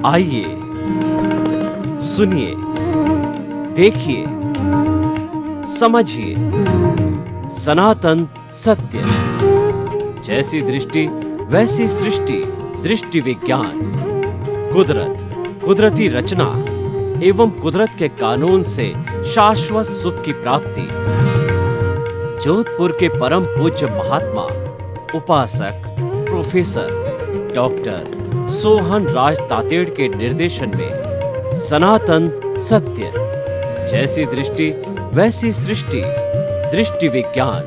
आइए, सुनिए, देखिए, समझिए सनातन सत्य। जैसी दृष्टि वैसी सृष्टि, दृष्टि विज्ञान। कुदरत, कुदरती रचना एवं कुदरत के कानून से शाश्वत सुख की प्राप्ति। जोधपुर के परम पूज्य महात्मा उपासक प्रोफेसर डॉक्टर सोहन राज तातेड़ के निर्देशन में सनातन सत्य। जैसी दृष्टि वैसी सृष्टि, दृष्टि विज्ञान।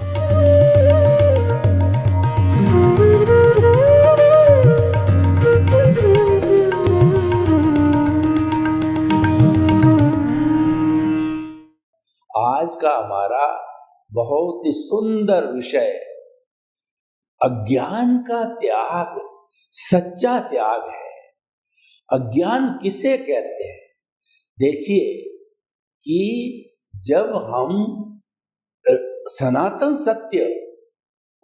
आज का हमारा बहुत ही सुंदर विषय, अज्ञान का त्याग सच्चा त्याग है। अज्ञान किसे कहते हैं? देखिए कि जब हम सनातन सत्य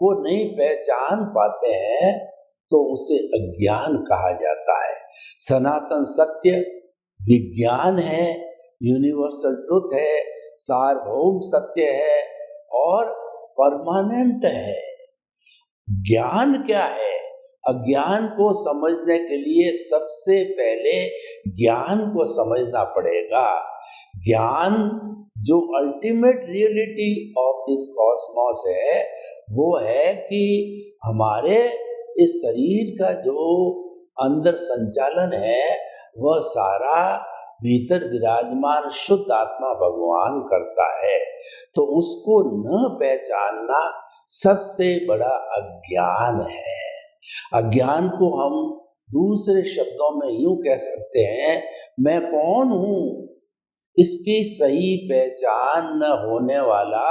को नहीं पहचान पाते हैं तो उसे अज्ञान कहा जाता है। सनातन सत्य विज्ञान है, यूनिवर्सल ट्रुथ है, सार्वभौम सत्य है और परमानेंट है। ज्ञान क्या है? अज्ञान को समझने के लिए सबसे पहले ज्ञान को समझना पड़ेगा। ज्ञान जो ultimate reality of this Cosmos है वो है कि हमारे इस शरीर का जो अंदर संचालन है वह सारा भीतर विराजमान शुद्ध आत्मा भगवान करता है। तो उसको न पहचानना सबसे बड़ा अज्ञान है। अज्ञान को हम दूसरे शब्दों में यूं कह सकते हैं, मैं कौन हूं इसकी सही पहचान न होने वाला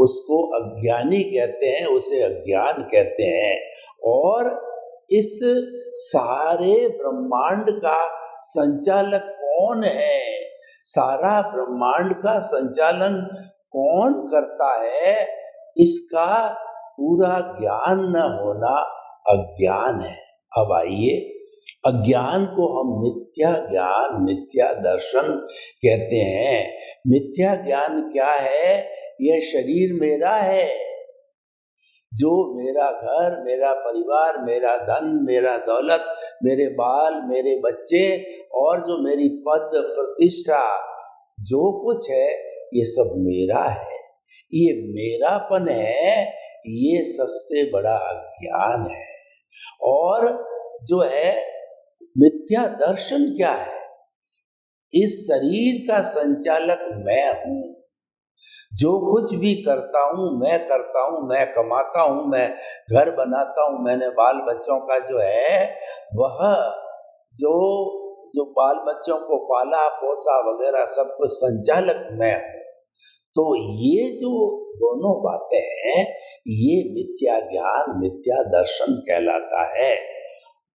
उसको अज्ञानी कहते हैं, उसे अज्ञान कहते हैं। और इस सारे ब्रह्मांड का संचालक कौन है, सारा ब्रह्मांड का संचालन कौन करता है, इसका पूरा ज्ञान न होना अज्ञान है। अब आइए, अज्ञान को हम मिथ्या ज्ञान, मिथ्या दर्शन कहते हैं। मिथ्या ज्ञान क्या है? यह शरीर मेरा है, जो मेरा घर, मेरा परिवार, मेरा धन, मेरा दौलत, मेरे बाल, मेरे बच्चे और जो मेरी पद प्रतिष्ठा जो कुछ है ये सब मेरा है। ये मेरापन है, ये सबसे बड़ा अज्ञान है। और जो है मिथ्या दर्शन क्या है? इस शरीर का संचालक मैं हूं, जो कुछ भी करता हूं मैं करता हूं, मैं कमाता हूं, मैं घर बनाता हूं, मैंने बाल बच्चों का जो है वह जो बाल बच्चों को पाला पोसा वगैरह सब कुछ संचालक मैं हूं। तो ये जो दोनों बातें हैं ये मिथ्या ज्ञान, मिथ्या दर्शन कहलाता है।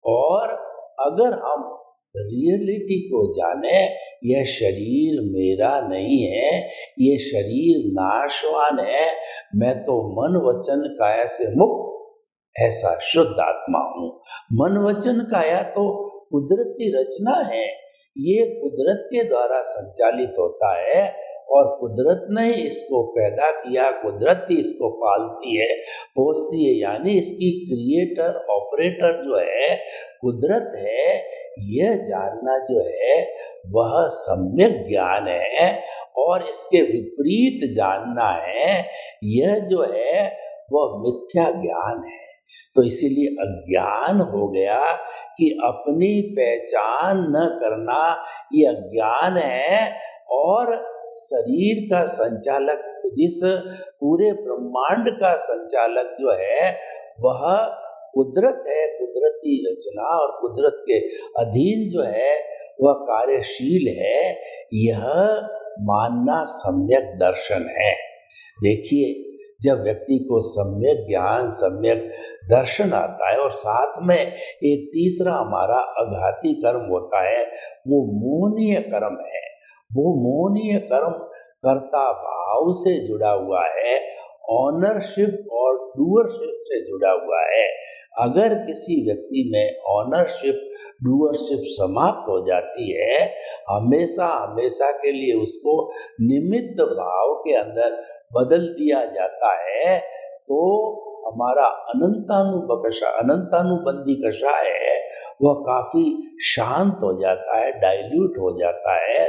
और अगर हम रियलिटी को जाने, यह शरीर मेरा नहीं है, ये शरीर नाशवान है, मैं तो मन वचन काया से मुक्त ऐसा शुद्ध आत्मा हूँ। मन वचन काया तो कुदरती रचना है, ये कुदरत के द्वारा संचालित होता है और कुदरत ने इसको पैदा किया, कुदरत ही इसको पालती है, पोसती है। यानी इसकी क्रिएटर ऑपरेटर जो है कुदरत है। यह जानना जो है वह सम्यक ज्ञान है और इसके विपरीत जानना है यह जो है वह मिथ्या ज्ञान है। तो इसीलिए अज्ञान हो गया कि अपनी पहचान न करना ये अज्ञान है। और शरीर का संचालक, जिस पूरे ब्रह्मांड का संचालक जो है वह कुदरत है, कुदरती रचना और कुदरत के अधीन जो है वह कार्यशील है, यह मानना सम्यक दर्शन है। देखिए, जब व्यक्ति को सम्यक ज्ञान, सम्यक दर्शन आता है और साथ में एक तीसरा हमारा आघाती कर्म होता है, वो मोहनीय कर्म है। वो मोहनीय कर्म कर्ता भाव से जुड़ा हुआ है, ऑनरशिप और डूअरशिप से जुड़ा हुआ है। अगर किसी व्यक्ति में ऑनरशिप डूअरशिप समाप्त हो जाती है, हमेशा हमेशा के लिए उसको निमित्त भाव के अंदर बदल दिया जाता है, तो हमारा अनंतानुबंधी कषाय है वह काफी शांत हो जाता है, डाइल्यूट हो जाता है।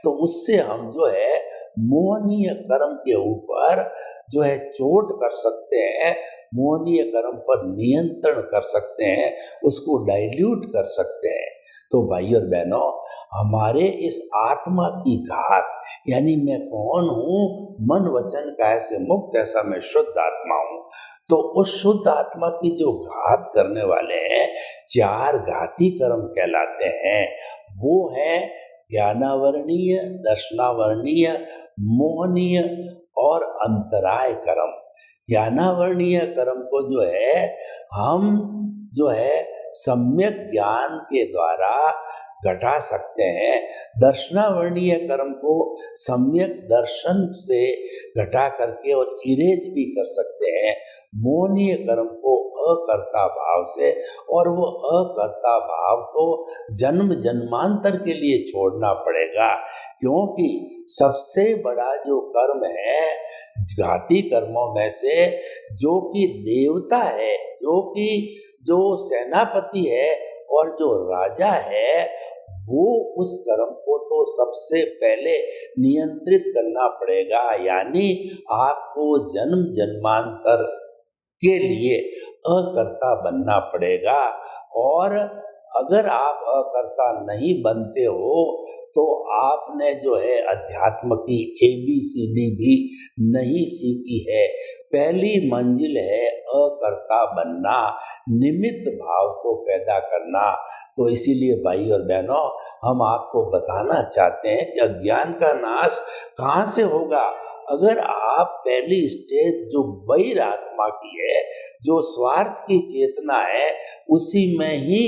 तो उससे हम जो है मोहनीय कर्म के ऊपर जो है चोट कर सकते हैं, मोहनीय कर्म पर नियंत्रण कर सकते हैं, उसको डाइल्यूट कर सकते हैं। तो भाई और बहनों, हमारे इस आत्मा की घात, यानी मैं कौन हूँ, मन वचन काया से मुक्त, ऐसा मैं शुद्ध आत्मा हूँ। तो उस शुद्ध आत्मा की जो घात करने वाले हैं, 4 घाती कर्म कहलाते हैं। वो है ज्ञानावरणीय, दर्शनावरणीय, मोहनीय और अंतराय कर्म। ज्ञानावरणीय कर्म को जो है हम जो है सम्यक ज्ञान के द्वारा घटा सकते हैं। दर्शनावरणीय कर्म को सम्यक दर्शन से घटा करके और इरेज भी कर सकते हैं। मोहनीय कर्म को अकर्ता भाव से, और वो अकर्ता भाव को जन्म जन्मांतर के लिए छोड़ना पड़ेगा, क्योंकि सबसे बड़ा जो कर्म है घाती कर्मों में से, जो कि देवता है, जो सेनापति है और जो राजा है, वो उस कर्म को तो सबसे पहले नियंत्रित करना पड़ेगा। यानी आपको जन्म जन्मांतर के लिए अकर्ता बनना पड़ेगा। और अगर आप अकर्ता नहीं बनते हो तो आपने जो है अध्यात्म की ABCD भी नहीं सीखी है। पहली मंजिल है अकर्ता बनना, निमित्त भाव को पैदा करना। तो इसीलिए भाई और बहनों, हम आपको बताना चाहते हैं कि अज्ञान का नाश कहाँ से होगा। अगर आप पहली स्टेज जो बहिर आत्मा की है, जो स्वार्थ की चेतना है, उसी में ही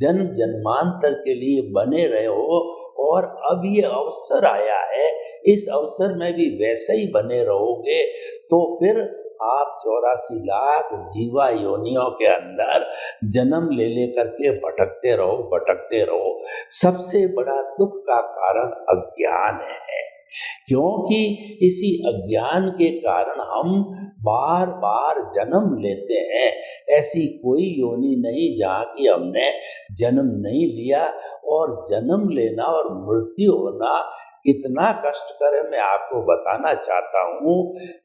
जन्म जन्मांतर के लिए बने रहे हो, और अब ये अवसर आया है, इस अवसर में भी वैसे ही बने रहोगे, तो फिर आप 84 लाख जीवा योनियों के अंदर जन्म ले करके भटकते रहो। सबसे बड़ा दुख का कारण अज्ञान है, क्योंकि इसी अज्ञान के कारण हम बार बार जन्म लेते हैं। ऐसी कोई योनि नहीं जहाँ की हमने जन्म नहीं लिया। और जन्म लेना और मृत्यु होना कितना कष्टकर है, मैं आपको बताना चाहता हूँ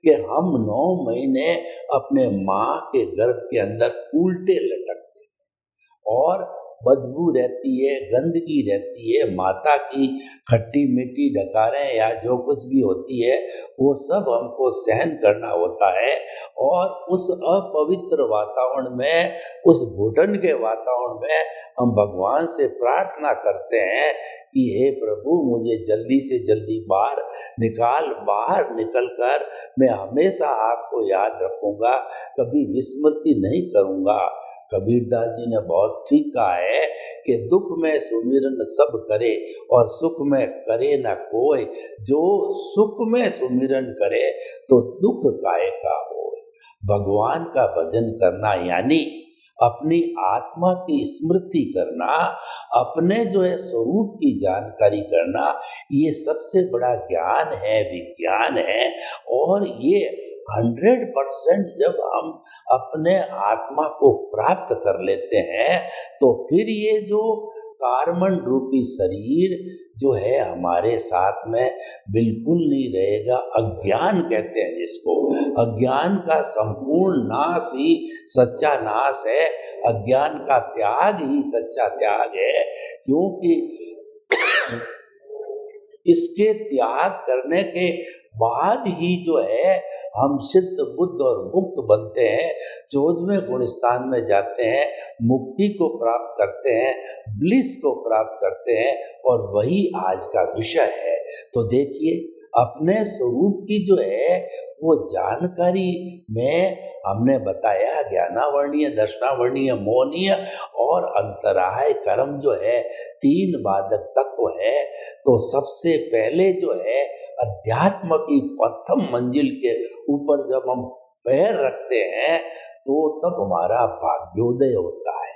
कि हम 9 महीने अपने माँ के गर्भ के अंदर उल्टे लटकते हैं, और बदबू रहती है, गंदगी रहती है, माता की खट्टी मिट्टी डकारें या जो कुछ भी होती है, वो सब हमको सहन करना होता है। और उस अपवित्र वातावरण में, उस घुटन के वातावरण में हम भगवान से प्रार्थना करते हैं कि हे प्रभु, मुझे जल्दी से जल्दी बाहर निकल कर मैं हमेशा आपको याद रखूंगा, कभी विस्मृति नहीं करूंगा। कबीरदास जी ने बहुत ठीक कहा है कि दुख में सुमिरन सब करे और सुख में करे न कोई। जो सुख में सुमिरन करे तो दुख काहे का हो। भगवान का भजन करना यानी अपनी आत्मा की स्मृति करना, अपने जो है स्वरूप की जानकारी करना, ये सबसे बड़ा ज्ञान है, विज्ञान है। और ये 100% जब हम अपने आत्मा को प्राप्त कर लेते हैं, तो फिर ये जो कार्बन रूपी शरीर जो है हमारे साथ में बिल्कुल नहीं रहेगा। अज्ञान कहते हैं जिसको, अज्ञान का संपूर्ण नाश ही सच्चा नाश है, अज्ञान का त्याग ही सच्चा त्याग है। क्योंकि इसके त्याग करने के बाद ही जो है हम सिद्ध बुद्ध और मुक्त बनते हैं, 14वें गुण स्थान में जाते हैं, मुक्ति को प्राप्त करते हैं, ब्लिस को प्राप्त करते हैं, और वही आज का विषय है। तो देखिए, अपने स्वरूप की जो है वो जानकारी में हमने बताया ज्ञानावर्णीय, दर्शनावर्णीय, मोहनीय और अंतराय कर्म जो है 3 बाधक तत्व है। तो सबसे पहले जो है अध्यात्म की प्रथम मंजिल के ऊपर जब हम पैर रखते हैं तो तब हमारा भाग्योदय होता है,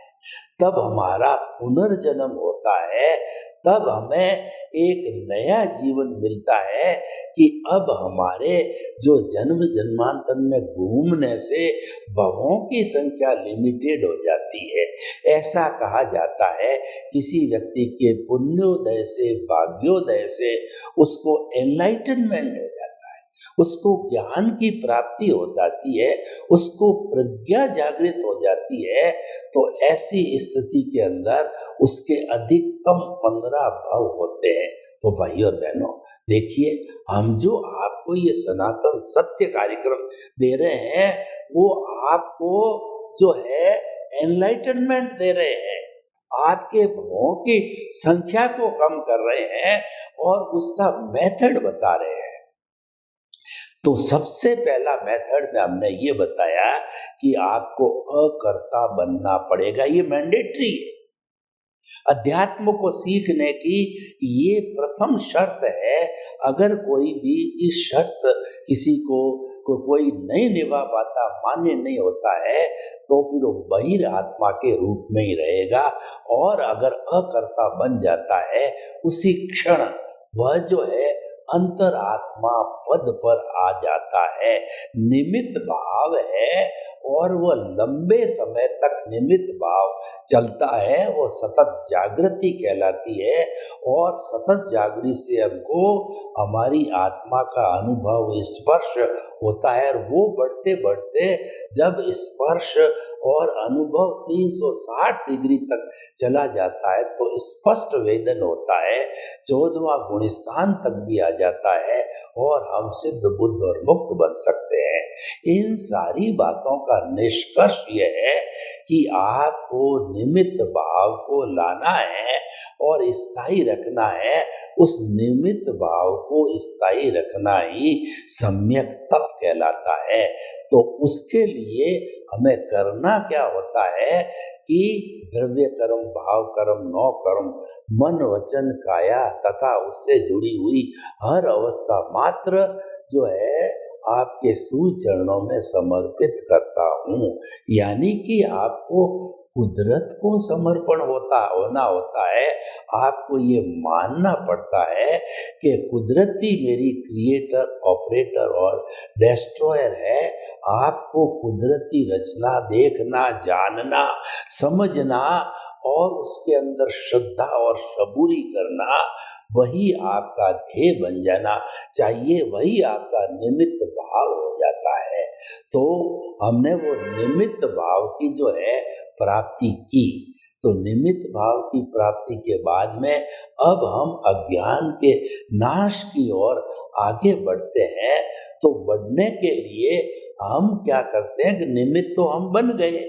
तब हमारा पुनर्जन्म होता है, तब हमें एक नया जीवन मिलता है कि अब हमारे जो जन्म जन्मांतर में घूमने से भवों की संख्या लिमिटेड हो जाती है। ऐसा कहा जाता है किसी व्यक्ति के पुण्योदय से, भाग्योदय से उसको एनलाइटनमेंट हो जाता है, उसको ज्ञान की प्राप्ति हो जाती है, उसको प्रज्ञा जागृत हो जाती है। तो ऐसी स्थिति के अंदर उसके अधिकतम 15 भाव होते हैं। तो भाइयों और बहनों, देखिए, हम जो आपको ये सनातन सत्य कार्यक्रम दे रहे हैं वो आपको जो है एनलाइटनमेंट दे रहे हैं, आपके भावों की संख्या को कम कर रहे हैं और उसका मेथड बता रहे हैं। तो सबसे पहला मेथड में हमने ये बताया कि आपको अकर्ता बनना पड़ेगा, ये मैंडेटरी है। अध्यात्म को सीखने की ये प्रथम शर्त है। अगर कोई भी इस शर्त किसी को कोई नहीं निभा पाता, मान्य नहीं होता है, तो फिर वो बहिर आत्मा के रूप में ही रहेगा। और अगर अकर्ता बन जाता है उसी क्षण वह जो है अंतरात्मा पद पर आ जाता है। निमित्त भाव है और वह लंबे समय तक निमित्त भाव चलता है, वो सतत जागृति कहलाती है। और सतत जागृति से हमको हमारी आत्मा का अनुभव, स्पर्श होता है। और वो बढ़ते बढ़ते जब स्पर्श और अनुभव 360 डिग्री तक चला जाता है तो स्पष्ट वेदन होता है, 14वां गुणस्थान तक भी आ जाता है और हम सिद्ध, बुद्ध और मुक्त बन सकते हैं। इन सारी बातों का निष्कर्ष यह है कि आपको निमित्त भाव को लाना है और स्थायी रखना है। उस निमित्त भाव को स्थायी रखना ही सम्यक तप कहलाता है। तो उसके लिए हमें करना क्या होता है कि द्रव्य कर्म, भाव कर्म, 9 कर्म, मन, वचन, काया तथा उससे जुड़ी हुई हर अवस्था मात्र जो है आपके सूर्य चरणों में समर्पित करता हूँ। यानी कि आपको कुदरत को समर्पण होना होता है। आपको ये मानना पड़ता है कि कुदरती मेरी क्रिएटर, ऑपरेटर और डेस्ट्रॉयर है। आपको कुदरती रचना देखना, जानना, समझना और उसके अंदर श्रद्धा और सबूरी करना, वही आपका ध्येय बन जाना चाहिए, वही आपका निमित्त भाव हो जाता है। तो हमने वो निमित्त भाव की जो है प्राप्ति की। तो निमित्त भाव की प्राप्ति के बाद में अब हम अज्ञान के नाश की ओर आगे बढ़ते हैं। तो बढ़ने के लिए हम क्या करते हैं कि निमित्त तो हम बन गए।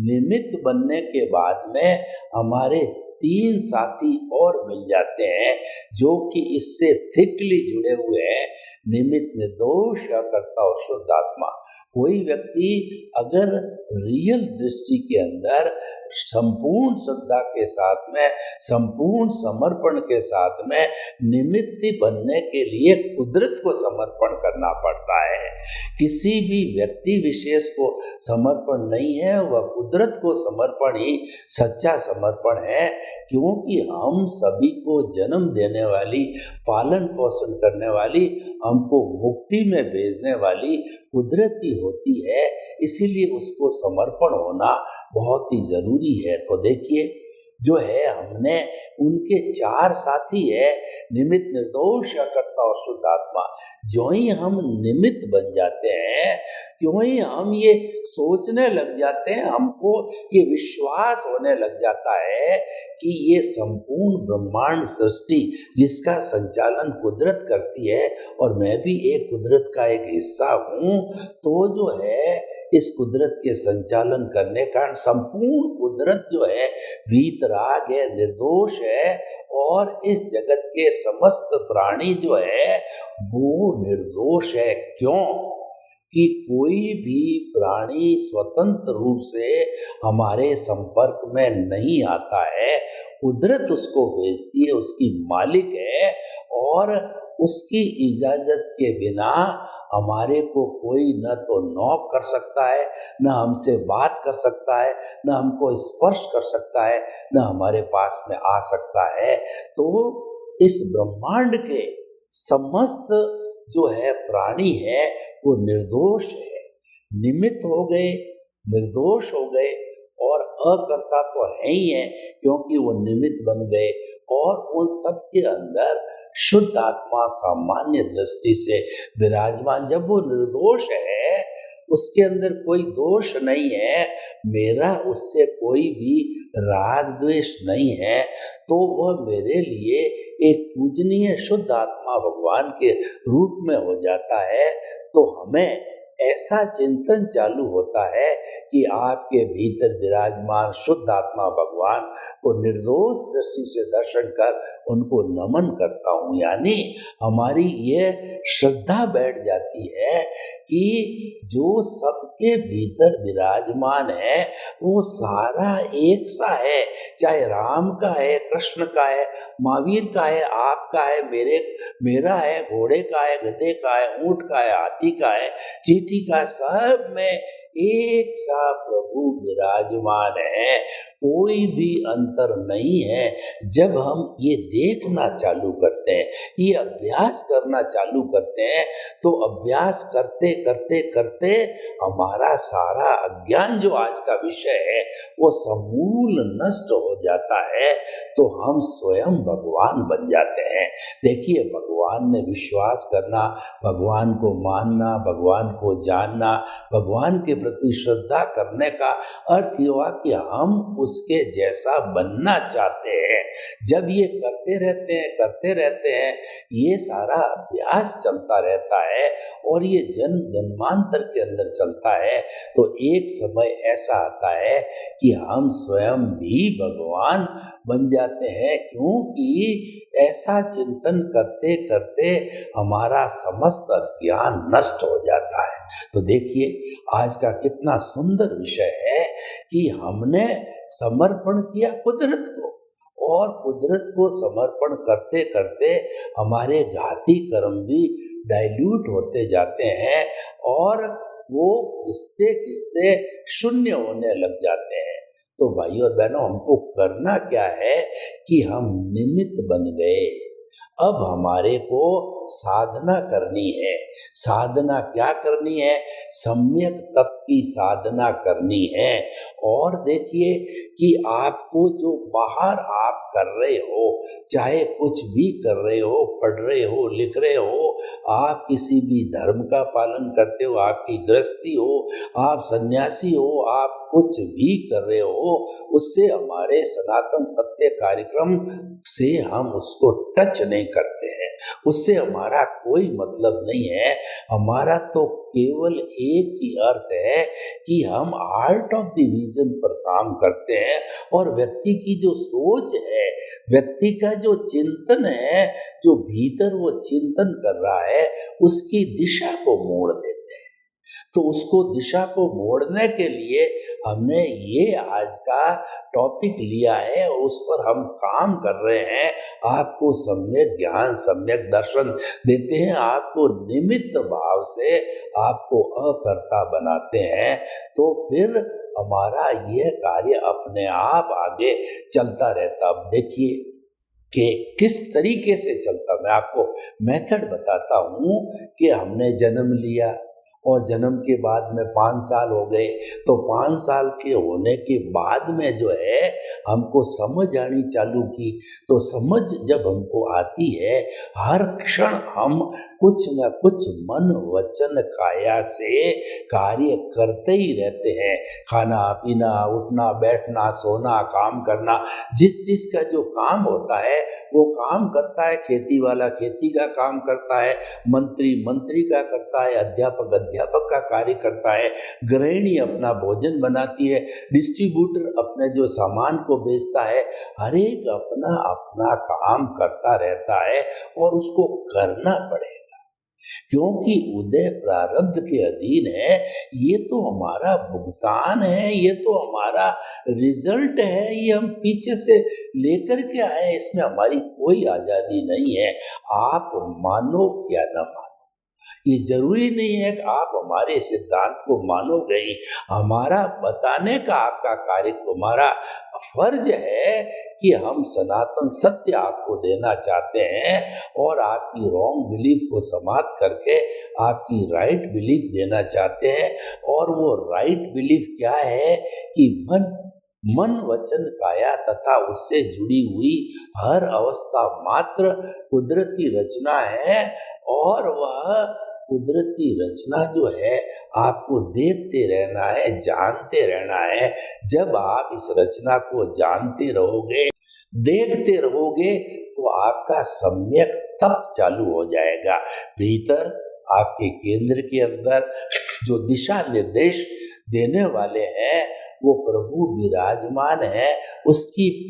निमित्त बनने के बाद में हमारे 3 साथी और मिल जाते हैं जो कि इससे थिकली जुड़े हुए हैं। निमित्त, निर्दोष, अकर्ता और शुद्ध आत्मा। कोई व्यक्ति अगर रियल दृष्टि के अंदर संपूर्ण श्रद्धा के साथ में, संपूर्ण समर्पण के साथ में निमित्त बनने के लिए कुदरत को समर्पण करना पड़ता है। किसी भी व्यक्ति विशेष को समर्पण नहीं है, वह कुदरत को समर्पण ही सच्चा समर्पण है। क्योंकि हम सभी को जन्म देने वाली, पालन पोषण करने वाली, हमको मुक्ति में भेजने वाली कुदरत ही होती है। इसीलिए उसको समर्पण होना बहुत ही जरूरी है। तो देखिए, जो है हमने उनके 4 साथी है, निमित्त, निर्दोष, अकर्ता और शुद्ध आत्मा। जो ही हम निमित्त बन जाते हैं, क्यों ही हम ये सोचने लग जाते हैं, हमको ये विश्वास होने लग जाता है कि ये संपूर्ण ब्रह्मांड सृष्टि जिसका संचालन कुदरत करती है और मैं भी एक कुदरत का एक हिस्सा हूँ। तो जो है इस कुदरत के संचालन करने का संपूर्ण कुदरत जो है वीतराग है, निर्दोष है। और इस जगत के समस्त प्राणी जो है वो निर्दोष है। क्यों? कि कोई भी प्राणी स्वतंत्र रूप से हमारे संपर्क में नहीं आता है। कुदरत उसको भेजती है, उसकी मालिक है, और उसकी इजाजत के बिना हमारे को कोई न तो नॉक कर सकता है, न हमसे बात कर सकता है, न हमको स्पर्श कर सकता है, न हमारे पास में आ सकता है। तो इस ब्रह्मांड के समस्त जो है प्राणी है वो निर्दोष है, निमित्त हो गए, निर्दोष हो गए, और अकर्ता तो है ही है क्योंकि वो निमित्त बन गए। और उन सब के अंदर शुद्ध आत्मा सामान्य दृष्टि से विराजमान, जब वो निर्दोष है, उसके अंदर कोई दोष नहीं है, मेरा उससे कोई भी राग द्वेष नहीं है, तो वह मेरे लिए एक पूजनीय शुद्ध आत्मा भगवान के रूप में हो जाता है। तो हमें ऐसा चिंतन चालू होता है कि आपके भीतर विराजमान शुद्ध आत्मा भगवान को निर्दोष दृष्टि से दर्शन कर उनको नमन करता हूँ। यानी हमारी ये श्रद्धा बैठ जाती है कि जो सबके भीतर विराजमान है वो सारा एक सा है, चाहे राम का है, कृष्ण का है, महावीर का है, आपका है, मेरा है, घोड़े का है, गधे का है, ऊंट का है, हाथी का है, चींटी का, सब में एक सा प्रभु विराजमान है, कोई भी अंतर नहीं है। जब हम ये देखना चालू करते हैं, ये अभ्यास करना चालू करते हैं, तो अभ्यास करते करते करते हमारा सारा अज्ञान जो आज का विषय है वो समूल नष्ट हो जाता है, तो हम स्वयं भगवान बन जाते हैं। देखिए, भगवान में विश्वास करना, भगवान को मानना, भगवान को जानना, भगवान के प्रति श्रद्धा करने का अर्थ ये हुआ कि हम उसके जैसा बनना चाहते हैं। जब ये करते रहते हैं, ये सारा अभ्यास चलता रहता है और ये जन्म जन्मांतर के अंदर चलता है, तो एक समय ऐसा आता है कि हम स्वयं भी भगवान बन जाते हैं, क्योंकि ऐसा चिंतन करते करते हमारा समस्त अज्ञान नष्ट हो जाता है। तो देखिए, आज का कितना सुंदर विषय है कि हमने समर्पण किया कुदरत को, और कुदरत को समर्पण करते करते हमारे घाती कर्म भी डाइल्यूट होते जाते हैं और वो किस्ते किस्ते शून्य होने लग जाते हैं। तो भाई और बहनों, हमको करना क्या है कि हम निमित्त बन गए। अब हमारे को साधना करनी है। साधना क्या करनी है? सम्यक तप की साधना करनी है। और देखिए कि आपको जो बाहर आप कर रहे हो, चाहे कुछ भी कर रहे हो, पढ़ रहे हो, लिख रहे हो, आप किसी भी धर्म का पालन करते हो, आपकी गृहस्थी हो, आप सन्यासी हो, आप कुछ भी कर रहे हो, उससे हमारे सनातन सत्य कार्यक्रम से हम उसको टच नहीं करते हैं, उससे हमारा कोई मतलब नहीं है। हमारा तो केवल एक ही अर्थ है कि हम आर्ट ऑफ डिवीजन पर काम करते हैं, और व्यक्ति की जो सोच है, व्यक्ति का जो चिंतन है, जो भीतर वो चिंतन कर रहा है, उसकी दिशा को मोड़ देते हैं। तो उसको दिशा को मोड़ने के लिए हमने ये आज का टॉपिक लिया है, उस पर हम काम कर रहे हैं। आपको सम्यक ज्ञान, सम्यक दर्शन देते हैं, आपको निमित्त भाव से आपको अकर्ता बनाते हैं। तो फिर हमारा यह कार्य अपने आप आगे चलता रहता। अब देखिए कि किस तरीके से चलता, मैं आपको मेथड बताता हूँ कि हमने जन्म लिया और जन्म के बाद में 5 साल हो गए, तो 5 साल के होने के बाद में जो है हमको समझ आनी चालू की। तो समझ जब हमको आती है, हर क्षण हम कुछ न कुछ मन वचन काया से कार्य करते ही रहते हैं। खाना पीना, उठना बैठना, सोना, काम करना, जिस चीज का जो काम होता है वो काम करता है। खेती वाला खेती का काम करता है, मंत्री मंत्री का करता है, अध्यापक अध्यापक का कार्य करता है, गृहिणी अपना भोजन बनाती है, डिस्ट्रीब्यूटर अपने जो सामान को बेचता है। हर एक अपना अपना काम करता रहता है और उसको करना पड़ेगा। क्योंकि उदय प्रारब्ध के अधीन है। ये तो हमारा भुगतान है, ये तो हमारा रिजल्ट है, ये हम पीछे से लेकर के आए, इसमें हमारी कोई आजादी नहीं है। आप मानो या न मानो, ये जरूरी नहीं है कि आप हमारे सिद्धांत को मानोगे ही। हमारा बताने का आपका कार्य, हमारा फर्ज है कि हम सनातन सत्य आपको देना चाहते हैं और आपकी रॉन्ग बिलीफ को समाप्त करके आपकी राइट बिलीफ देना चाहते हैं। और वो राइट बिलीफ क्या है कि मन वचन काया तथा उससे जुड़ी हुई हर अवस्था मात्र कुदरती रचना है। और वह कुदरती रचना जो है आपको देखते रहना है, जानते रहना है। जब आप इस रचना को जानते रहोगे, देखते रहोगे, तो आपका सम्यक तप चालू हो जाएगा। भीतर आपके केंद्र के अंदर जो दिशा निर्देश देने वाले हैं वो प्रभु विराजमान है।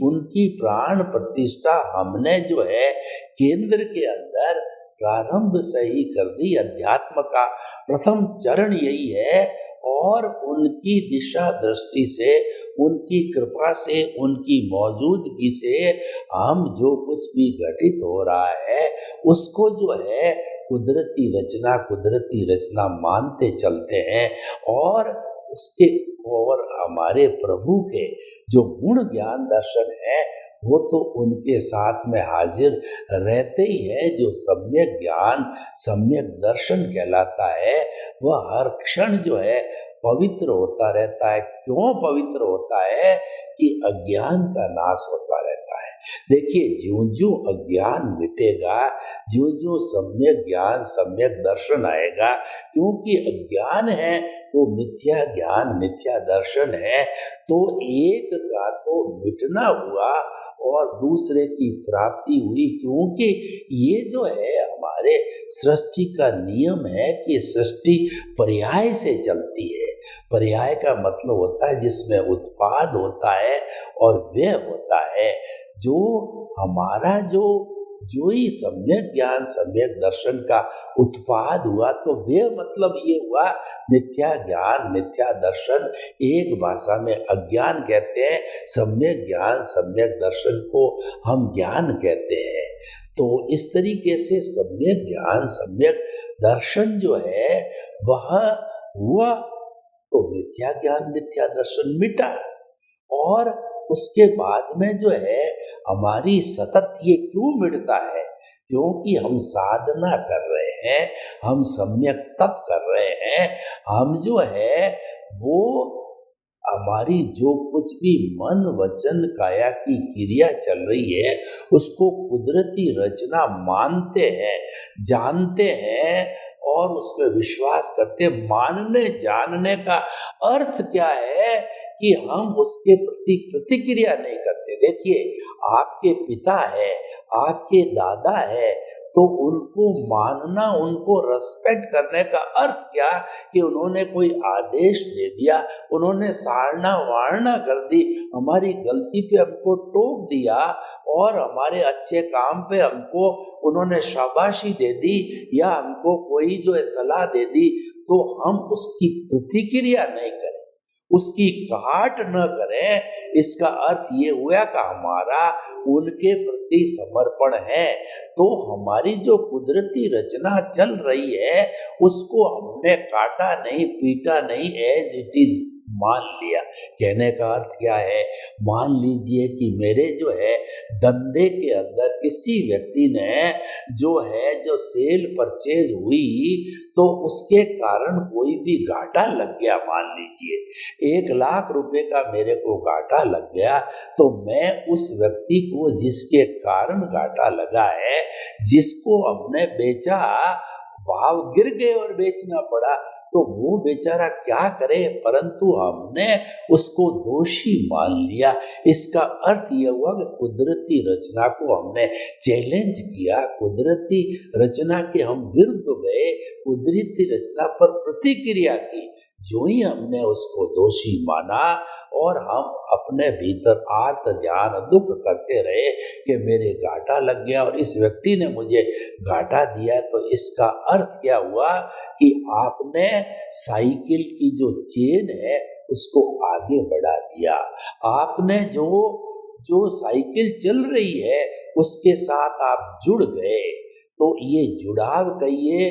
उनकी प्राण प्रतिष्ठा हमने जो है केंद्र के अंदर प्रारंभ से ही कर दी। अध्यात्म का प्रथम चरण यही है। और उनकी दिशा दृष्टि से, उनकी कृपा से, उनकी मौजूदगी से हम जो कुछ भी घटित हो रहा है उसको जो है कुदरती रचना मानते चलते हैं। और उसके और हमारे प्रभु के जो गुण ज्ञान दर्शन है वो तो उनके साथ में हाजिर रहते ही है। जो सम्यक ज्ञान सम्यक दर्शन कहलाता है वह हर क्षण जो है पवित्र होता रहता है। क्यों पवित्र होता है? कि अज्ञान का नाश होता रहता है। देखिए, ज्यों-ज्यों अज्ञान मिटेगा, ज्यों-ज्यों सम्यक ज्ञान सम्यक दर्शन आएगा, क्योंकि अज्ञान है वो मिथ्या ज्ञान मिथ्या दर्शन है, तो एक का तो मिटना हुआ और दूसरे की प्राप्ति हुई। क्योंकि ये जो है हमारे सृष्टि का नियम है कि सृष्टि पर्याय से चलती है। पर्याय का मतलब होता है जिसमें उत्पाद होता है और व्यय होता है। जो हमारा जो ही सम्यक ज्ञान सम्यक दर्शन का उत्पाद हुआ, तो व्यय मतलब ये हुआ मिथ्या ज्ञान मिथ्या दर्शन। एक भाषा में अज्ञान कहते हैं, सम्यक ज्ञान सम्यक दर्शन को हम ज्ञान कहते हैं। तो इस तरीके से सम्यक ज्ञान सम्यक दर्शन जो है वह हुआ, तो मिथ्या ज्ञान मिथ्या दर्शन मिटा। और उसके बाद में जो है हमारी सतत ये क्यों मिटता है? क्योंकि हम साधना कर रहे हैं, हम सम्यक तप कर रहे हैं। हम जो है वो हमारी जो कुछ भी मन वचन काया की क्रिया चल रही है उसको कुदरती रचना मानते हैं, जानते हैं और उसमें विश्वास करते। मानने जानने का अर्थ क्या है? कि हम उसके प्रति प्रतिक्रिया नहीं करते। देखिए, आपके पिता है, आपके दादा है, तो उनको मानना, उनको रेस्पेक्ट करने का अर्थ क्या? कि उन्होंने कोई आदेश दे दिया, उन्होंने सारना वारना कर दी, हमारी गलती पे हमको टोक दिया और हमारे अच्छे काम पे हमको उन्होंने शाबाशी दे दी या हमको कोई जो है सलाह दे दी, तो हम उसकी प्रतिक्रिया नहीं करें, उसकी काट न करें। इसका अर्थ ये हुआ कि हमारा उनके प्रति समर्पण है। तो हमारी जो कुदरती रचना चल रही है उसको हमने काटा नहीं, पीटा नहीं, एज इट इज मान लिया। कहने का अर्थ क्या है? मान लीजिए कि मेरे जो है धंधे के अंदर किसी व्यक्ति ने जो सेल परचेज हुई, तो उसके कारण कोई भी घाटा लग गया। मान लीजिए 1 लाख रुपए का मेरे को घाटा लग गया, तो मैं उस व्यक्ति को जिसके कारण घाटा लगा है, जिसको हमने बेचा, भाव गिर गए और बेचना पड़ा, तो वो बेचारा क्या करे? परंतु हमने उसको दोषी मान लिया। इसका अर्थ यह हुआ कि कुदरती रचना को हमने चैलेंज किया, कुदरती रचना के हम विरुद्ध गए, कुदरती रचना पर प्रतिक्रिया की। जो ही हमने उसको दोषी माना और हम अपने भीतर आर्त ध्यान दुख करते रहे कि मेरे घाटा लग गया और इस व्यक्ति ने मुझे घाटा दिया, तो इसका अर्थ क्या हुआ कि आपने साइकिल की जो चेन है उसको आगे बढ़ा दिया। आपने जो साइकिल चल रही है उसके साथ आप जुड़ गए। तो ये जुड़ाव कहिए,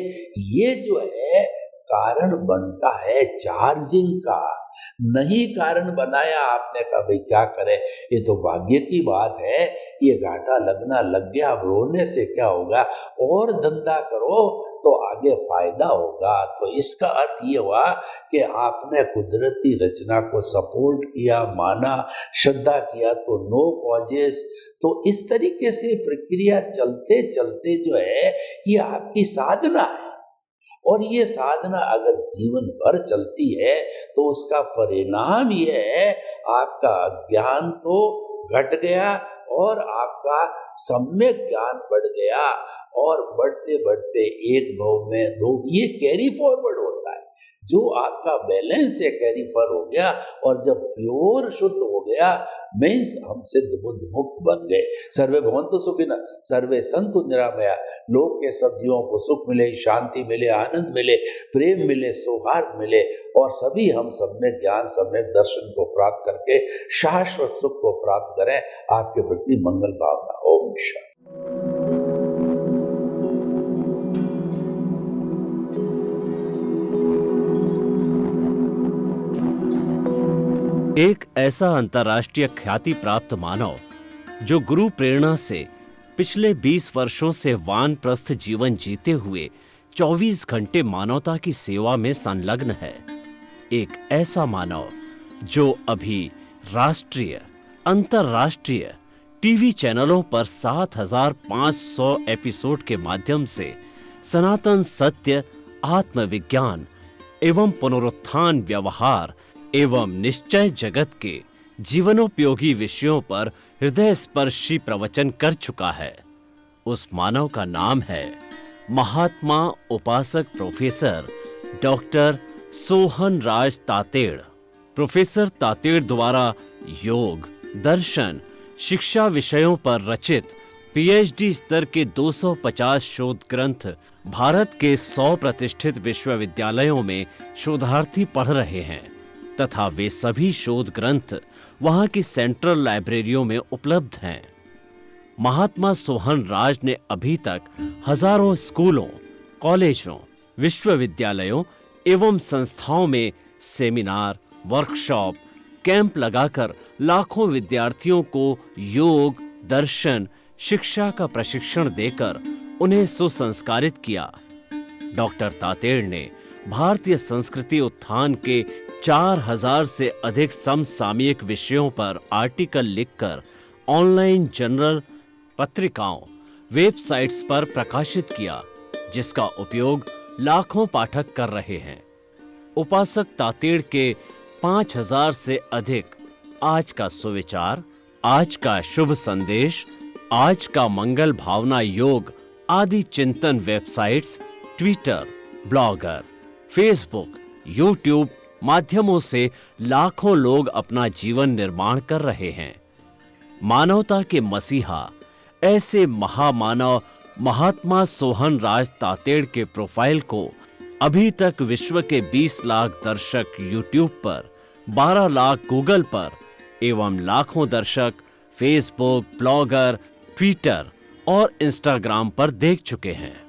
ये जो है कारण बनता है चार्जिंग का, नहीं कारण बनाया आपने कहा भाई क्या करें, ये तो भाग्य की बात है, ये घाटा लगना लग गया, अब रोने से क्या होगा, और धंधा करो तो आगे फायदा होगा। तो इसका अर्थ ये हुआ कि आपने कुदरती रचना को सपोर्ट किया, माना, श्रद्धा किया, तो नो कॉजेस। तो इस तरीके से प्रक्रिया चलते चलते जो है ये आपकी साधना है, और ये साधना अगर जीवन भर चलती है तो उसका परिणाम ये है आपका अज्ञान तो घट गया और आपका सम्यक ज्ञान बढ़ गया, और बढ़ते बढ़ते एक भव में दो, ये कैरी फॉरवर्ड होता है। जो आपका बैलेंस है कैरी फॉरवर्ड हो गया, और जब प्योर शुद्ध हो गया मीन्स हम सिद्ध बुद्ध मुक्त बन गए। सर्वे भवन्तु सुखिनः सर्वे सन्तु निरामया। लोक के सब जीवों को सुख मिले, शांति मिले, आनंद मिले, प्रेम मिले, सौहार्द मिले, और सभी हम सम्यक ज्ञान, सम्यक दर्शन को प्राप्त करके शाश्वत सुख को प्राप्त करें। आपके प्रति मंगल भावना। ओम शांति। एक ऐसा अंतर्राष्ट्रीय ख्याति प्राप्त मानव जो गुरु प्रेरणा से पिछले 20 वर्षों से वानप्रस्थ जीवन जीते हुए 24 घंटे मानवता की सेवा में संलग्न है। एक ऐसा मानव जो अभी राष्ट्रीय, अंतर्राष्ट्रीय टीवी चैनलों पर 7,500 एपिसोड के माध्यम से सनातन सत्य, आत्मविज्ञान एवं पुनरुत्थान, व्यवहार एवं निश्चय जगत के जीवनोपयोगी विषयों पर हृदय स्पर्शी प्रवचन कर चुका है। उस मानव का नाम है महात्मा उपासक प्रोफेसर डॉक्टर सोहन राज तातेड़। प्रोफेसर तातेड़ द्वारा योग, दर्शन, शिक्षा विषयों पर रचित पीएचडी स्तर के 250 शोध ग्रंथ भारत के 100 प्रतिष्ठित विश्वविद्यालयों में शोधार्थी पढ़ रहे हैं, तथा वे सभी शोध ग्रंथ वहां की सेंट्रल लाइब्रेरियों में उपलब्ध हैं। महात्मा सोहन राज ने अभी तक हजारों स्कूलों, कॉलेजों, विश्वविद्यालयों एवं संस्थाओं में सेमिनार, वर्कशॉप, कैंप लगाकर लाखों विद्यार्थियों को योग, दर्शन, शिक्षा का प्रशिक्षण देकर उन्हें सुसंस्कारित किया। डॉक्टर तातेड़ ने भारतीय संस्कृति उत्थान के 4000 से अधिक समसामयिक विषयों पर आर्टिकल लिखकर ऑनलाइन जर्नल, पत्रिकाओं, वेबसाइट्स पर प्रकाशित किया, जिसका उपयोग लाखों पाठक कर रहे हैं। उपासक तातेड़ के 5000 से अधिक आज का सुविचार, आज का शुभ संदेश, आज का मंगल भावना योग आदि चिंतन websites, Twitter, blogger, Facebook, YouTube माध्यमों से लाखों लोग अपना जीवन निर्माण कर रहे हैं। मानवता के मसीहा ऐसे महामानव महात्मा सोहन राज तातेड़ के प्रोफाइल को अभी तक विश्व के 20 लाख दर्शक यूट्यूब पर, 12 लाख गूगल पर एवं लाखों दर्शक फेसबुक, ब्लॉगर, ट्विटर और इंस्टाग्राम पर देख चुके हैं।